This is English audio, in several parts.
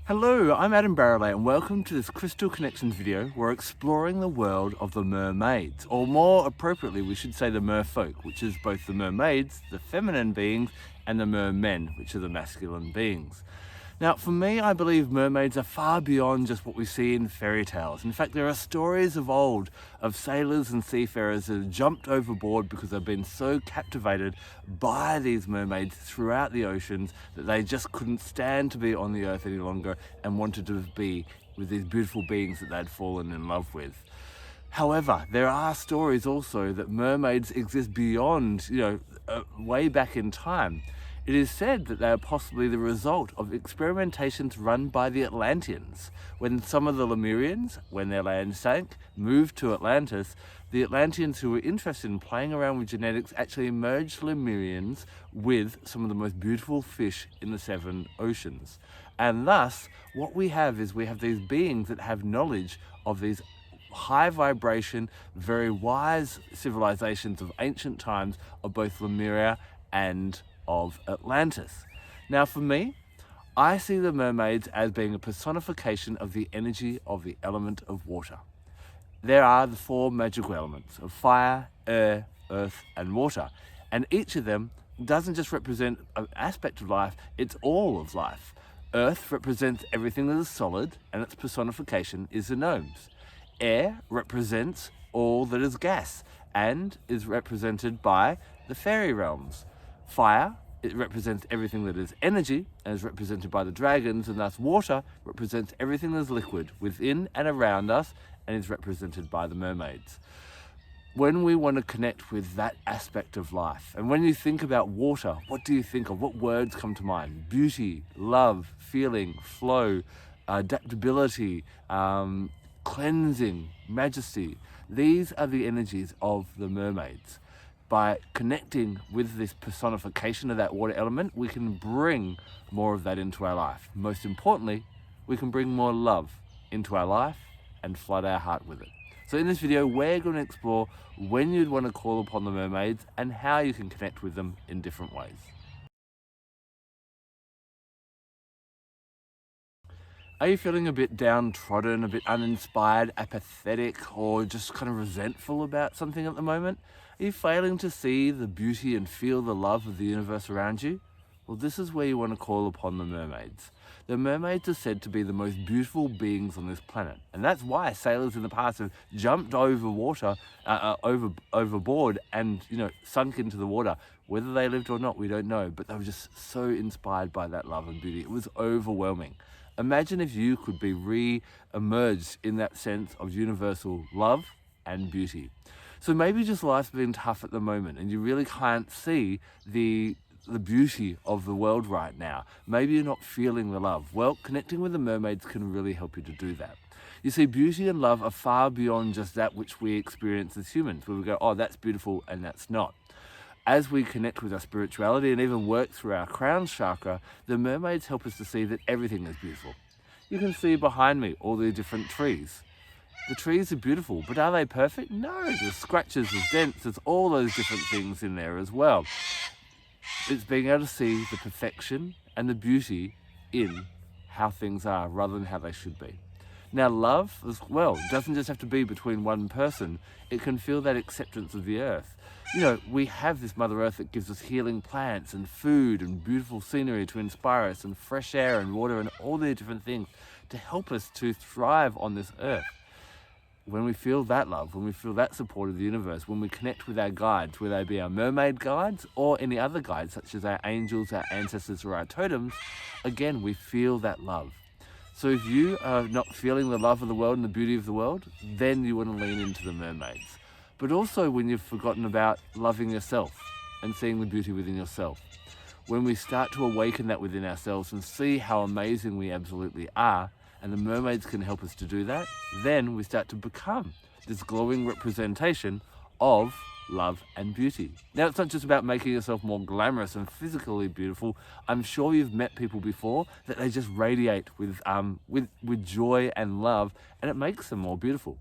Hello, I'm Adam Barralet and welcome to this Crystal Connections video. We're exploring the world of the mermaids, or more appropriately we should say the merfolk, which is both the mermaids, the feminine beings, and the mermen, which are the masculine beings. Now for me, I believe mermaids are far beyond just what we see in fairy tales. In fact, there are stories of old of sailors and seafarers that have jumped overboard because they've been so captivated by these mermaids throughout the oceans that they just couldn't stand to be on the earth any longer and wanted to be with these beautiful beings that they'd fallen in love with. However, there are stories also that mermaids exist beyond, way back in time. It is said that they are possibly the result of experimentations run by the Atlanteans. When some of the Lemurians, when their land sank, moved to Atlantis, the Atlanteans who were interested in playing around with genetics actually merged Lemurians with some of the most beautiful fish in the 7 oceans. And thus, what we have is these beings that have knowledge of these high vibration, very wise civilizations of ancient times of both Lemuria and of Atlantis. Now for me, I see the mermaids as being a personification of the energy of the element of water. There are the 4 magical elements of fire, air, earth, and water. And each of them doesn't just represent an aspect of life, it's all of life. Earth represents everything that is solid, and its personification is the gnomes. Air represents all that is gas, and is represented by the fairy realms. Fire, it represents everything that is energy and is represented by the dragons, and thus water represents everything that is liquid within and around us and is represented by the mermaids. When we want to connect with that aspect of life, and when you think about water, what do you think of? What words come to mind? Beauty, love, feeling, flow, adaptability, cleansing, majesty. These are the energies of the mermaids. By connecting with this personification of that water element, we can bring more of that into our life. Most importantly, we can bring more love into our life and flood our heart with it. So in this video, we're going to explore when you'd want to call upon the mermaids and how you can connect with them in different ways. Are you feeling a bit downtrodden, a bit uninspired, apathetic, or just kind of resentful about something at the moment? Are you failing to see the beauty and feel the love of the universe around you? Well, this is where you want to call upon the mermaids. The mermaids are said to be the most beautiful beings on this planet, and that's why sailors in the past have jumped overboard and sunk into the water. Whether they lived or not, we don't know, but they were just so inspired by that love and beauty. It was overwhelming. Imagine if you could be re-emerged in that sense of universal love and beauty. So maybe just life's been tough at the moment and you really can't see the beauty of the world right now. Maybe you're not feeling the love. Well, connecting with the mermaids can really help you to do that. You see, beauty and love are far beyond just that which we experience as humans, where we go, oh, that's beautiful and that's not. As we connect with our spirituality and even work through our crown chakra, the mermaids help us to see that everything is beautiful. You can see behind me all the different trees. The trees are beautiful, but are they perfect? No, there's scratches, there's dents, there's all those different things in there as well. It's being able to see the perfection and the beauty in how things are rather than how they should be. Now love as well doesn't just have to be between one person, it can feel that acceptance of the earth. We have this Mother Earth that gives us healing plants and food and beautiful scenery to inspire us, and fresh air and water and all the different things to help us to thrive on this earth. When we feel that love, when we feel that support of the universe, when we connect with our guides, whether they be our mermaid guides or any other guides such as our angels, our ancestors or our totems, again we feel that love. So if you are not feeling the love of the world and the beauty of the world, then you want to lean into the mermaids. But also when you've forgotten about loving yourself and seeing the beauty within yourself. When we start to awaken that within ourselves and see how amazing we absolutely are, and the mermaids can help us to do that, then we start to become this glowing representation of love and beauty. Now, it's not just about making yourself more glamorous and physically beautiful. I'm sure you've met people before that they just radiate with joy and love, and it makes them more beautiful.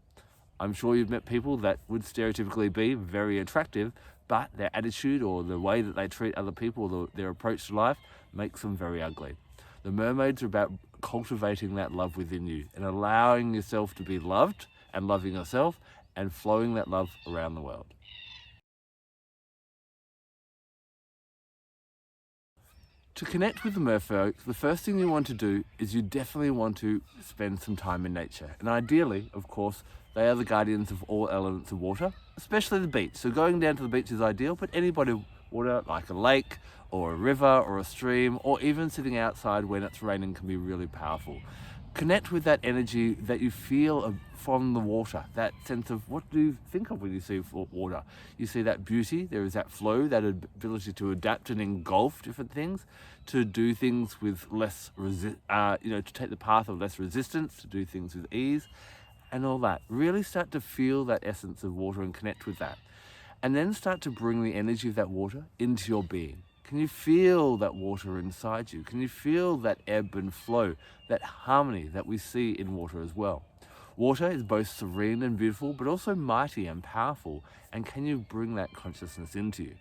I'm sure you've met people that would stereotypically be very attractive, but their attitude or the way that they treat other people, or their approach to life, makes them very ugly. The mermaids are about cultivating that love within you and allowing yourself to be loved and loving yourself and flowing that love around the world. To connect with the merfolk, the first thing you want to do is you definitely want to spend some time in nature. And ideally, of course, they are the guardians of all elements of water, especially the beach. So going down to the beach is ideal, but any body of water like a lake or a river or a stream, or even sitting outside when it's raining can be really powerful. Connect with that energy that you feel from the water, that sense of what do you think of when you see water. You see that beauty, there is that flow, that ability to adapt and engulf different things, to do things with less, to take the path of less resistance, to do things with ease, and all that. Really start to feel that essence of water and connect with that. And then start to bring the energy of that water into your being. Can you feel that water inside you? Can you feel that ebb and flow, that harmony that we see in water as well? Water is both serene and beautiful, but also mighty and powerful. And can you bring that consciousness into you?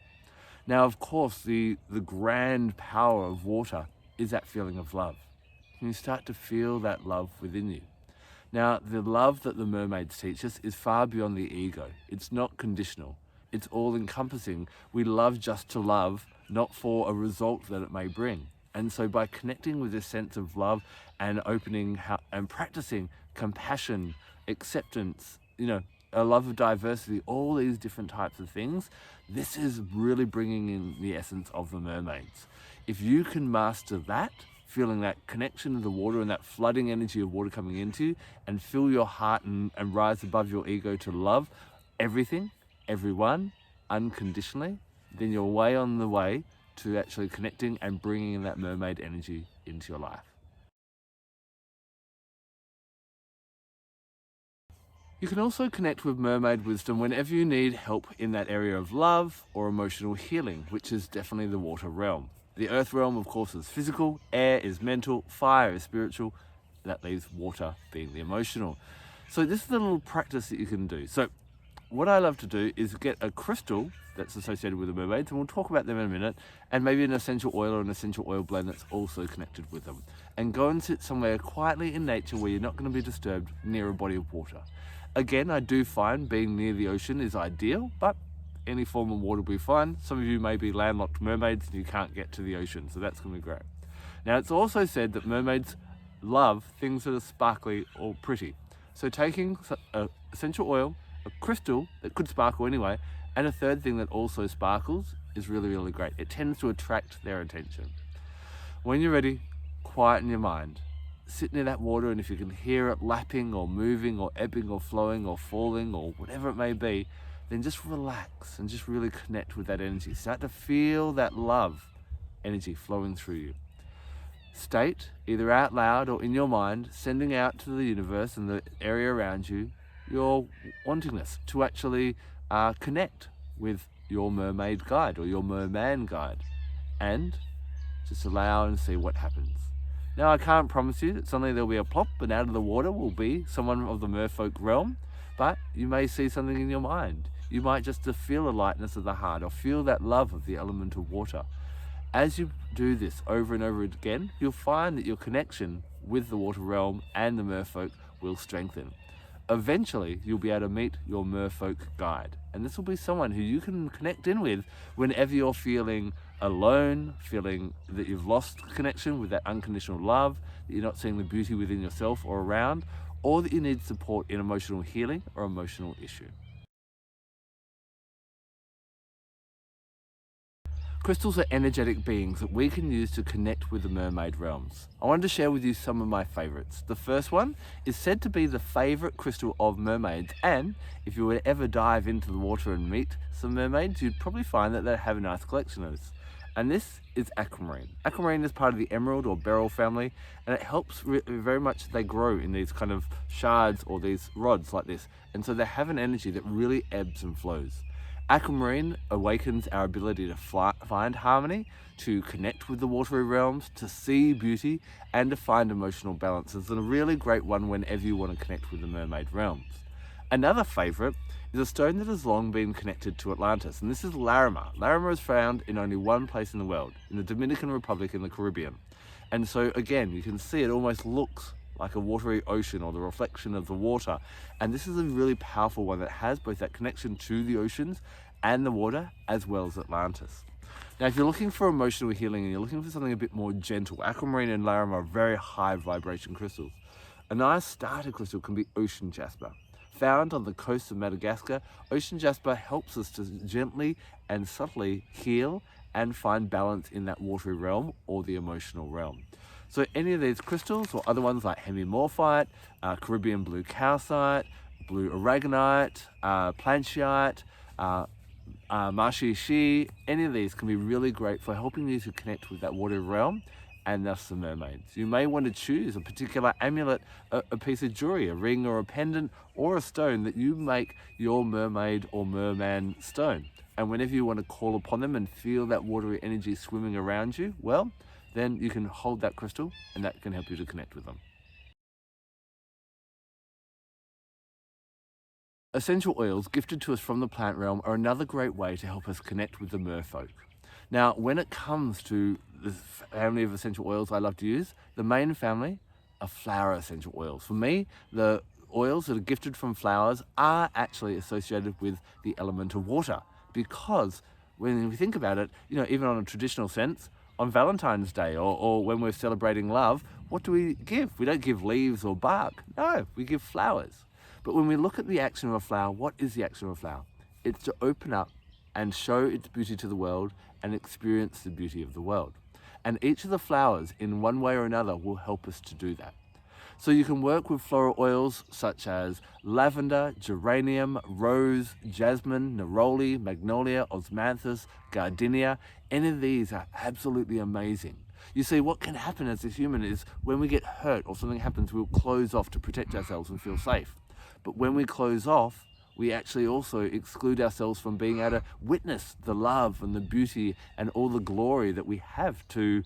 Now, of course, the grand power of water is that feeling of love. Can you start to feel that love within you? Now, the love that the mermaids teach us is far beyond the ego. It's not conditional. It's all-encompassing. We love just to love, not for a result that it may bring. And so by connecting with this sense of love and opening and practicing compassion, acceptance, a love of diversity, all these different types of things, this is really bringing in the essence of the mermaids. If you can master that, feeling that connection to the water and that flooding energy of water coming into you, and fill your heart and rise above your ego to love everything, everyone, unconditionally, then you're way on the way to actually connecting and bringing in that mermaid energy into your life. You can also connect with Mermaid Wisdom whenever you need help in that area of love or emotional healing, which is definitely the water realm. The earth realm, of course, is physical, air is mental, fire is spiritual, that leaves water being the emotional. So this is a little practice that you can do. So what I love to do is get a crystal that's associated with the mermaids, and we'll talk about them in a minute, and maybe an essential oil or an essential oil blend that's also connected with them. And go and sit somewhere quietly in nature where you're not going to be disturbed near a body of water. Again, I do find being near the ocean is ideal, but any form of water will be fine. Some of you may be landlocked mermaids and you can't get to the ocean, so that's going to be great. Now, it's also said that mermaids love things that are sparkly or pretty. So taking essential oil, a crystal that could sparkle anyway, and a third thing that also sparkles is really, really great. It tends to attract their attention. When you're ready, quieten your mind. Sit near that water, and if you can hear it lapping or moving or ebbing or flowing or falling or whatever it may be, then just relax and just really connect with that energy. Start to feel that love energy flowing through you. State, either out loud or in your mind, sending out to the universe and the area around you, your wantingness to actually connect with your mermaid guide or your merman guide, and just allow and see what happens. Now, I can't promise you that suddenly there'll be a plop and out of the water will be someone of the merfolk realm, but you may see something in your mind. You might just feel a lightness of the heart or feel that love of the element of water. As you do this over and over again, you'll find that your connection with the water realm and the merfolk will strengthen. Eventually, you'll be able to meet your merfolk guide, and this will be someone who you can connect in with whenever you're feeling alone, feeling that you've lost connection with that unconditional love, that you're not seeing the beauty within yourself or around, or that you need support in emotional healing or emotional issue. Crystals are energetic beings that we can use to connect with the mermaid realms. I wanted to share with you some of my favorites. The first one is said to be the favorite crystal of mermaids, and if you were to ever dive into the water and meet some mermaids, you'd probably find that they have a nice collection of this. And this is aquamarine. Aquamarine is part of the emerald or beryl family, and it helps very much. They grow in these kind of shards or these rods like this, and so they have an energy that really ebbs and flows. Aquamarine awakens our ability to find harmony, to connect with the watery realms, to see beauty, and to find emotional balance. It's a really great one whenever you want to connect with the mermaid realms. Another favourite is a stone that has long been connected to Atlantis, and this is Larimar. Larimar is found in only one place in the world, in the Dominican Republic in the Caribbean. And so again, you can see it almost looks like a watery ocean or the reflection of the water. And this is a really powerful one that has both that connection to the oceans and the water, as well as Atlantis. Now, if you're looking for emotional healing and you're looking for something a bit more gentle, aquamarine and larum are very high vibration crystals. A nice starter crystal can be ocean jasper. Found on the coast of Madagascar, ocean jasper helps us to gently and subtly heal and find balance in that watery realm or the emotional realm. So any of these crystals or other ones like hemimorphite, Caribbean blue calcite, blue aragonite, planchite, marshishi, any of these can be really great for helping you to connect with that watery realm and thus the mermaids. You may want to choose a particular amulet, a piece of jewelry, a ring or a pendant or a stone that you make your mermaid or merman stone. And whenever you want to call upon them and feel that watery energy swimming around you, well, then you can hold that crystal and that can help you to connect with them. Essential oils gifted to us from the plant realm are another great way to help us connect with the merfolk. Now, when it comes to the family of essential oils I love to use, the main family are flower essential oils. For me, the oils that are gifted from flowers are actually associated with the element of water, because when we think about it, even on a traditional sense, on Valentine's Day or when we're celebrating love, what do we give? We don't give leaves or bark. No, we give flowers. But when we look at the action of a flower, what is the action of a flower? It's to open up and show its beauty to the world and experience the beauty of the world. And each of the flowers, in one way or another, will help us to do that. So you can work with floral oils such as lavender, geranium, rose, jasmine, neroli, magnolia, osmanthus, gardenia. Any of these are absolutely amazing. You see, what can happen as a human is when we get hurt or something happens, we'll close off to protect ourselves and feel safe. But when we close off, we actually also exclude ourselves from being able to witness the love and the beauty and all the glory that we have to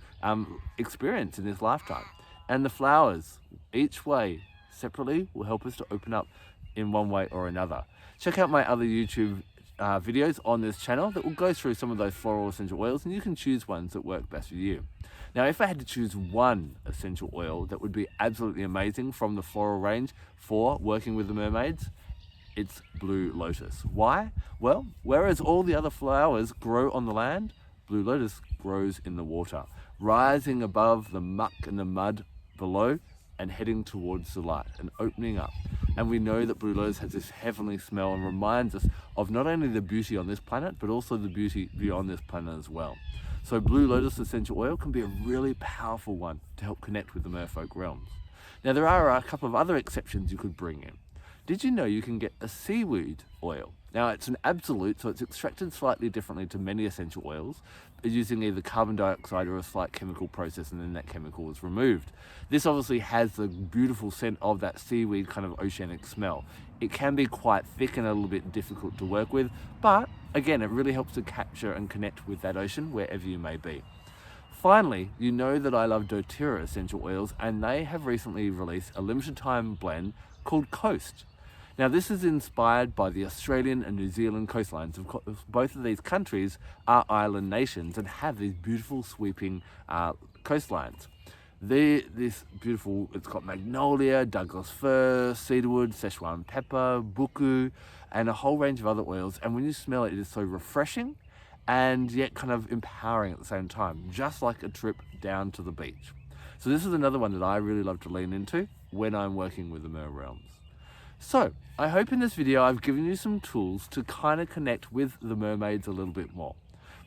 experience in this lifetime. And the flowers, each way, separately, will help us to open up in one way or another. Check out my other YouTube videos on this channel that will go through some of those floral essential oils, and you can choose ones that work best for you. Now, if I had to choose one essential oil that would be absolutely amazing from the floral range for working with the mermaids, it's blue lotus. Why? Well, whereas all the other flowers grow on the land, blue lotus grows in the water, rising above the muck and the mud below and heading towards the light and opening up. And we know that blue lotus has this heavenly smell and reminds us of not only the beauty on this planet, but also the beauty beyond this planet as well. So blue lotus essential oil can be a really powerful one to help connect with the merfolk realms. Now, there are a couple of other exceptions you could bring in. Did you know you can get a seaweed oil? Now, it's an absolute, so it's extracted slightly differently to many essential oils, using either carbon dioxide or a slight chemical process, and then that chemical is removed. This obviously has the beautiful scent of that seaweed kind of oceanic smell. It can be quite thick and a little bit difficult to work with, but again, it really helps to capture and connect with that ocean wherever you may be. Finally, you know that I love doTERRA essential oils, and they have recently released a limited time blend called Coast. Now, this is inspired by the Australian and New Zealand coastlines. Of course, both of these countries are island nations and have these beautiful sweeping coastlines. This beautiful, it's got magnolia, Douglas fir, cedarwood, Szechuan pepper, buku, and a whole range of other oils. And when you smell it, it is so refreshing and yet kind of empowering at the same time, just like a trip down to the beach. So this is another one that I really love to lean into when I'm working with the mer realms. So I hope in this video I've given you some tools to kind of connect with the mermaids a little bit more.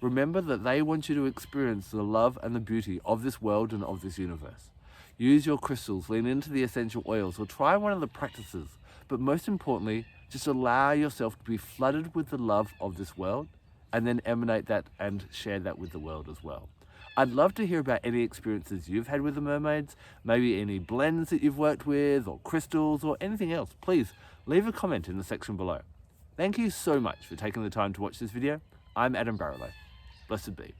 Remember that they want you to experience the love and the beauty of this world and of this universe. Use your crystals, lean into the essential oils, or try one of the practices. But most importantly, just allow yourself to be flooded with the love of this world and then emanate that and share that with the world as well. I'd love to hear about any experiences you've had with the mermaids, maybe any blends that you've worked with, or crystals, or anything else. Please leave a comment in the section below. Thank you so much for taking the time to watch this video. I'm Adam Barralet. Blessed be.